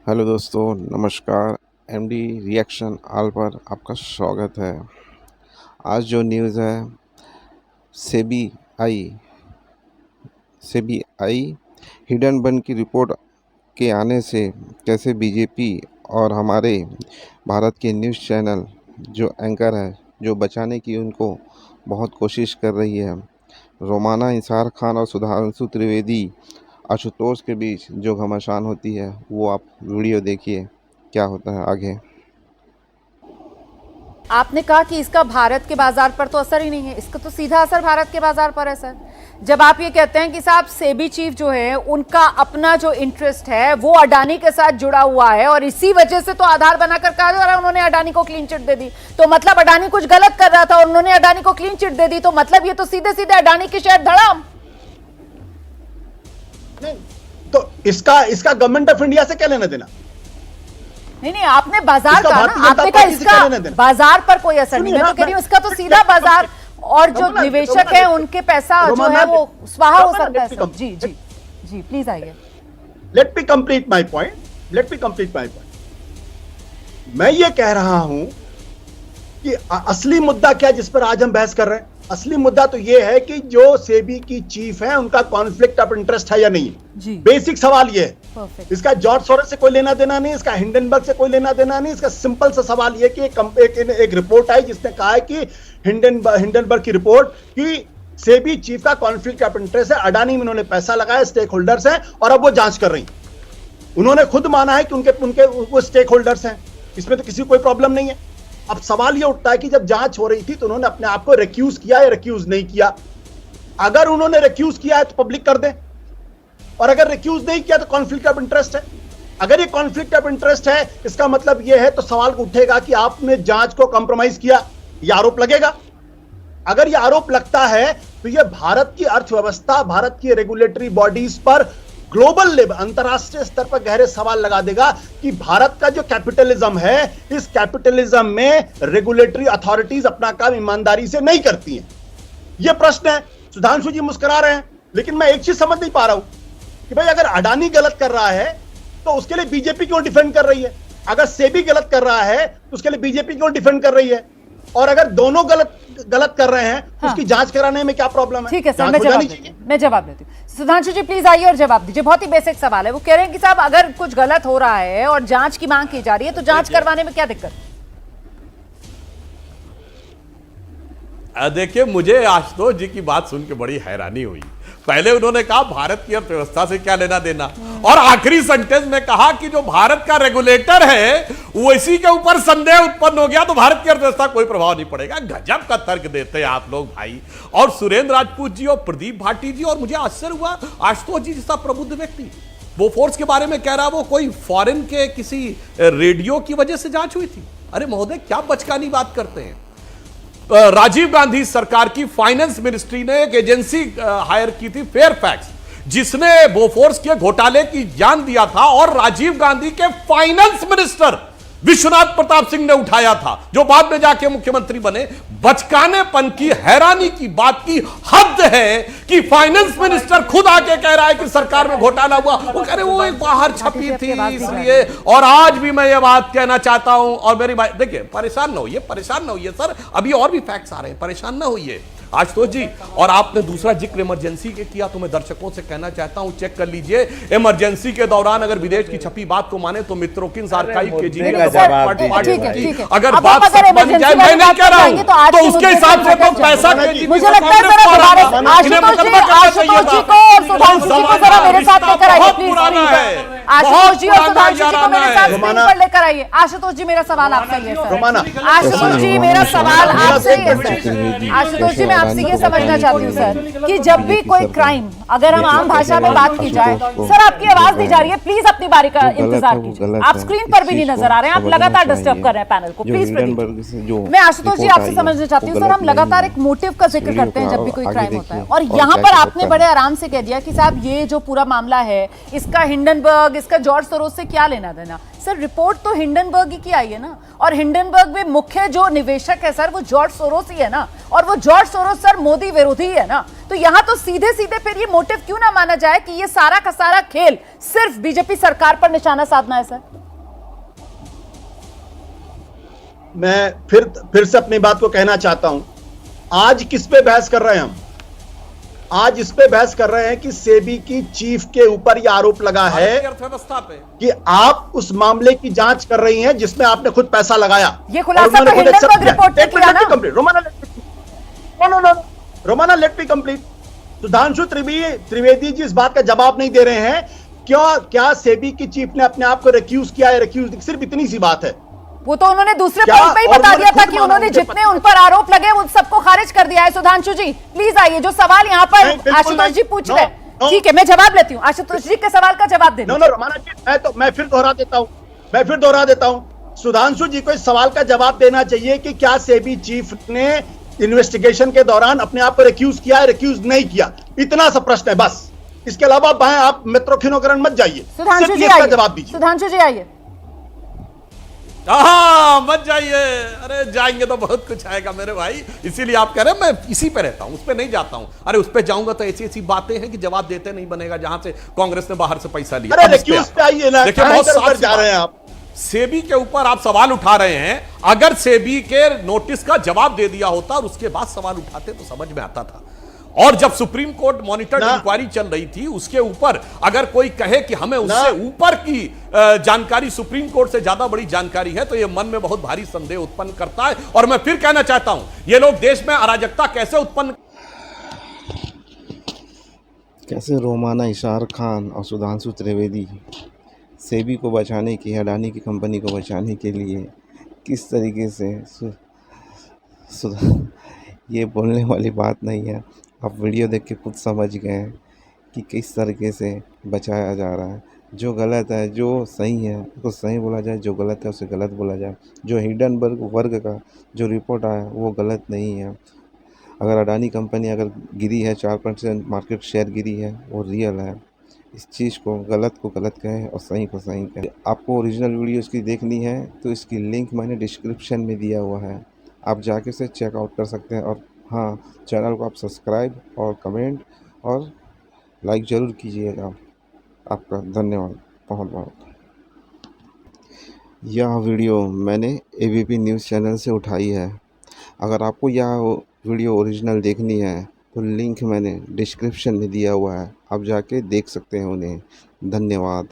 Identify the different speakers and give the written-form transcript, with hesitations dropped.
Speaker 1: Hello दोस्तों, नमस्कार। MD reaction all पर आपका स्वागत है। आज जो न्यूज़ है, सेबी आई सेबी आई हिडनबर्ग की रिपोर्ट के आने से कैसे बीजेपी और हमारे भारत के न्यूज़ चैनल जो एंकर है, जो बचाने की उनको बहुत कोशिश कर रही है। रोमाना इंसार खान और सुधांशु त्रिवेदी आशुतोष के बीच जो घमासान होती है, वो आप वीडियो देखिए क्या होता है आगे।
Speaker 2: आपने कहा कि इसका भारत के बाजार पर तो असर ही नहीं है, इसका तो सीधा असर भारत के बाजार पर है सर। जब आप ये कहते हैं कि साहब सेबी चीफ जो है उनका अपना जो इंटरेस्ट है वो अडानी के साथ जुड़ा हुआ है और इसी वजह से तो आधार बनाकर कहा जा रहा है उन्होंने अडानी को क्लीन चिट दे दी, तो मतलब अडानी कुछ गलत कर रहा था और उन्होंने अडानी को क्लीन चिट दे दी, तो मतलब ये तो सीधे सीधे अडानी की शेयर धड़ाम।
Speaker 3: तो इसका गवर्नमेंट ऑफ इंडिया से क्या लेना देना?
Speaker 2: नहीं, आपने बाजार
Speaker 3: इसका
Speaker 2: का
Speaker 3: भारतीय
Speaker 2: ना,
Speaker 3: जनता
Speaker 2: आपने कहा
Speaker 3: पार्टी से क्या लेना
Speaker 2: इसका
Speaker 3: देना?
Speaker 2: बाजार पर कोई असर नहीं। मैं तो कह रही हूँ इसका तो सीधा बाजार और जो निवेशक है उनके पैसा जो है वो स्वाहा हो सकता है सर। जी जी जी, प्लीज आइए।
Speaker 3: Let me complete my point. मैं ये कह रहा हूं कि असली मुद्दा क्या है जिस पर आज हम बहस कर रहे हैं? असली मुद्दा तो ये है कि जो सेबी की चीफ है उनका कॉन्फ्लिक्ट ऑफ इंटरेस्ट है या नहीं है। बेसिक सवाल ये है। इसका जॉर्ज सोरोस से कोई लेना देना नहीं, इसका हिंडनबर्ग से कोई लेना देना नहीं। इसका सिंपल सा सवाल ये कि एक रिपोर्ट आई जिसने कहा है कि हिंडनबर्ग की रिपोर्ट कि सेबी चीफ का कॉन्फ्लिक्ट ऑफ इंटरेस्ट है, अडानी में उन्होंने पैसा लगाया, स्टेक होल्डर्स हैं और अब वो जांच कर रही। उन्होंने खुद माना है कि उनके वो स्टेक होल्डर्स हैं, इसमें तो किसी को कोई प्रॉब्लम नहीं है। अब सवाल यह उठता है कि जब जांच हो रही थी तो उन्होंने अपने आप को रिक्यूज किया या रिक्यूज नहीं किया। अगर उन्होंने रिक्यूज किया है तो पब्लिक कर दें, और अगर रिक्यूज नहीं किया तो कॉन्फ्लिक्ट ऑफ इंटरेस्ट है। अगर ये कॉन्फ्लिक्ट ऑफ इंटरेस्ट है, इसका मतलब यह है तो सवाल उठेगा कि आपने जांच को कंप्रोमाइज किया, यह आरोप लगेगा। अगर यह आरोप लगता है तो यह भारत की अर्थव्यवस्था, भारत की रेगुलेटरी बॉडीज पर ग्लोबल लेवल, अंतरराष्ट्रीय स्तर पर गहरे सवाल लगा देगा कि भारत का जो कैपिटलिज्म है, इस कैपिटलिज्म में रेगुलेटरी अथॉरिटीज अपना काम ईमानदारी से नहीं करती हैं। यह प्रश्न है। सुधांशु जी मुस्कुरा रहे हैं, लेकिन मैं एक चीज समझ नहीं पा रहा हूं कि भाई अगर अडानी गलत कर रहा है तो उसके लिए बीजेपी क्यों डिफेंड कर रही है? अगर सेबी गलत कर रहा है तो उसके लिए बीजेपी क्यों डिफेंड कर रही है? और अगर दोनों गलत कर रहे हैं तो उसकी जांच कराने में क्या प्रॉब्लम है?
Speaker 2: ठीक है सर, मैं जवाब देती हूँ। सुधांशु जी प्लीज आइए और जवाब दीजिए। बहुत ही बेसिक सवाल है। वो कह रहे हैं कि साहब अगर कुछ गलत हो रहा है और जांच की मांग की जा रही है तो जांच करवाने में क्या दिक्कत?
Speaker 4: देखिए, मुझे आशुतोष जी की बात सुन के बड़ी हैरानी हुई। पहले उन्होंने कहा भारत की अर्थव्यवस्था से क्या लेना देना, और आखिरी सेंटेंस में कहा कि जो भारत का रेगुलेटर है वो इसी के ऊपर संदेह उत्पन्न हो गया तो भारत की अर्थव्यवस्था कोई प्रभाव नहीं पड़ेगा। गजब का तर्क देते हैं आप लोग भाई। और सुरेंद्र राजपूत जी और प्रदीप भाटी जी, और मुझे आश्चर्य हुआ आशुतोष जी जैसा प्रबुद्ध व्यक्ति वो फोर्स के बारे में कह रहा, वो कोई फॉरेन के किसी रेडियो की वजह से जांच हुई थी। अरे महोदय, क्या बचकानी बात करते हैं। राजीव गांधी सरकार की फाइनेंस मिनिस्ट्री ने एक एजेंसी हायर की थी, फेयरफैक्स, जिसने बोफोर्स के घोटाले की जान दिया था, और राजीव गांधी के फाइनेंस मिनिस्टर विश्वनाथ प्रताप सिंह ने उठाया था, जो बाद में जाके मुख्यमंत्री बने। बचकानेपन की, हैरानी की बात की हद है कि फाइनेंस मिनिस्टर खुद आके कह रहा है कि सरकार में घोटाला हुआ। वो कह रहे वो एक बाहर छपी थी इसलिए। और आज भी मैं ये बात कहना चाहता हूं, और मेरी बात देखिए, परेशान ना होइए सर, अभी और भी फैक्ट्स आ रहे हैं, परेशान ना होइए आशुतोष जी। और आपने दूसरा जिक्र इमरजेंसी के किया, तो मैं दर्शकों से कहना चाहता हूं, चेक कर लीजिए इमरजेंसी के दौरान अगर विदेश की छपी बात को माने तो मित्रों की आर्काइव के जी अगर बात सच बन जाए, मैं नहीं कह रहा हूं, तो उसके हिसाब से तो पैसा
Speaker 2: मुझे लगता है आशुतोष जी को और सुधांशु जी को जरा मेरे साथ लेकर आइए प्लीज। आशुतोष जी और सुधांशु जी को मेरे साथ स्क्रीन पर लेकर आइए। आशुतोष जी मेरा सवाल आपसे ही है सर। आशुतोष जी मेरा सवाल आपसे ही है सर। आशुतोष जी मैं आपसे ये समझना चाहती हूँ सर कि जब भी कोई क्राइम, अगर हम आम भाषा में बात की जाए, सर आपकी आवाज दी जा रही है, प्लीज अपनी बारी का इंतजार कीजिए। आप स्क्रीन पर भी नहीं नजर आ रहे हैं, आप लगातार डिस्टर्ब कर रहे हैं पैनल को। प्लीज मैं आशुतोष जी आपसे समझना चाहती हूँ सर, हम लगातार एक मोटिव का जिक्र करते हैं जब भी कोई क्राइम होता है, और यहाँ पर आपने बड़े आराम से कह दिया कि साहब ये जो पूरा मामला है इसका हिंडनबर्ग, इसका जॉर्ज सोरोस से क्या लेना देना। सर रिपोर्ट तो हिंडनबर्ग ही की आई है ना, और हिंडनबर्ग में मुख्य जो निवेशक है सर वो जॉर्ज सोरोस ही है ना, और वो जॉर्ज सोरोस सर मोदी विरोधी है ना। तो यहां तो सीधे सीधे फिर ये मोटिव क्यों ना माना जाए कि ये सारा का सारा खेल सिर्फ बीजेपी सरकार पर निशाना साधना है सर?
Speaker 3: मैं फिर से अपनी बात को कहना चाहता हूं, आज किस पे बहस कर रहे हैं हम? आज इस पे बहस कर रहे हैं कि सेबी की चीफ के ऊपर यह आरोप लगा है
Speaker 4: अर्थव्यवस्था पे
Speaker 3: कि आप उस मामले की जांच कर रही हैं जिसमें आपने खुद पैसा लगाया।
Speaker 2: ये खुलासा तो हिंडनबर्ग रिपोर्ट ने किया ना।
Speaker 3: Romana let me complete. Sudhanshu Trivedi ji इस बात का जवाब नहीं दे रहे हैं। क्या सेबी की चीफ ने अपने आप को रिक्यूज किया है? रिक्यूज सिर्फ इतनी सी बात है।
Speaker 2: वो तो उन्होंने दूसरे पॉइंट पे ही बता दिया था कि उन्होंने जितने उन पर आरोप लगे उन सबको खारिज कर दिया है। सुधांशु जी प्लीज आइए, जो सवाल यहाँ पर आशुतोष जी पूछ रहे हैं, ठीक है मैं जवाब लेती हूँ। आशुतोष जी के सवाल का जवाब दे दीजिए।
Speaker 3: रोमाना जी मैं फिर दोहरा देता हूँ। सुधांशु जी को इस सवाल का जवाब देना चाहिए कि क्या सेबी चीफ ने इन्वेस्टिगेशन के दौरान अपने आप को रिक्यूज किया है, रिक्यूज नहीं किया? इतना सा प्रश्न है बस। इसके अलावा आप मित्रोखिनोकरण मत जाइए,
Speaker 2: सुधांशु जी
Speaker 3: इसका जवाब दीजिए।
Speaker 2: सुधांशु जी आइए।
Speaker 4: मत जाइए, अरे जाएंगे तो बहुत कुछ आएगा मेरे भाई, इसीलिए आप कह रहे हैं मैं इसी पे रहता हूं, उस पे नहीं जाता हूं। अरे उस पे जाऊंगा तो ऐसी ऐसी बातें हैं कि जवाब देते नहीं बनेगा, जहां से कांग्रेस ने बाहर से पैसा लिया।
Speaker 3: अरे रिक्यूज पे आइए ना,
Speaker 4: देखिए बहुत साफ
Speaker 3: जा रहे हैं आप।
Speaker 4: सेबी के ऊपर आप सवाल उठा रहे हैं। अगर सेबी के नोटिस का जवाब दे दिया होता और उसके बाद सवाल उठाते तो समझ में आता था। और जब सुप्रीम कोर्ट मॉनिटर्ड इंक्वायरी चल रही थी उसके ऊपर अगर कोई कहे कि हमें उससे ऊपर की जानकारी, सुप्रीम कोर्ट से ज्यादा बड़ी जानकारी है, तो यह मन में बहुत भारी संदेह उत्पन्न करता है। और मैं फिर कहना चाहता हूं, ये लोग देश में अराजकता कैसे उत्पन्न,
Speaker 1: कैसे रोमाना इशार खान और सुधांशु त्रिवेदी सेबी को बचाने की, अडानी की कंपनी को बचाने के लिए किस तरीके से ये बोलने वाली बात नहीं है। आप वीडियो देख के खुद समझ गए हैं कि किस तरीके से बचाया जा रहा है। जो गलत है, जो सही है उसको सही बोला जाए, जो गलत है उसे गलत बोला जाए। जो हिंडनबर्ग वर्ग का जो रिपोर्ट आया वो गलत नहीं है। अगर अडानी कंपनी अगर गिरी है, 4% मार्केट शेयर गिरी है, वो रियल है। इस चीज़ को गलत कहें और सही को सही कहें। आपको ओरिजिनल वीडियो इसकी देखनी है तो इसकी लिंक मैंने डिस्क्रिप्शन में दिया हुआ है, आप जाके उसे चेकआउट कर सकते हैं। और हाँ, चैनल को आप सब्सक्राइब और कमेंट और लाइक ज़रूर कीजिएगा। आपका धन्यवाद बहुत बहुत। यह वीडियो मैंने एबीपी न्यूज़ चैनल से उठाई है। अगर आपको यह वीडियो ओरिजिनल देखनी है तो लिंक मैंने डिस्क्रिप्शन में दिया हुआ है, आप जाके देख सकते हैं उन्हें। धन्यवाद।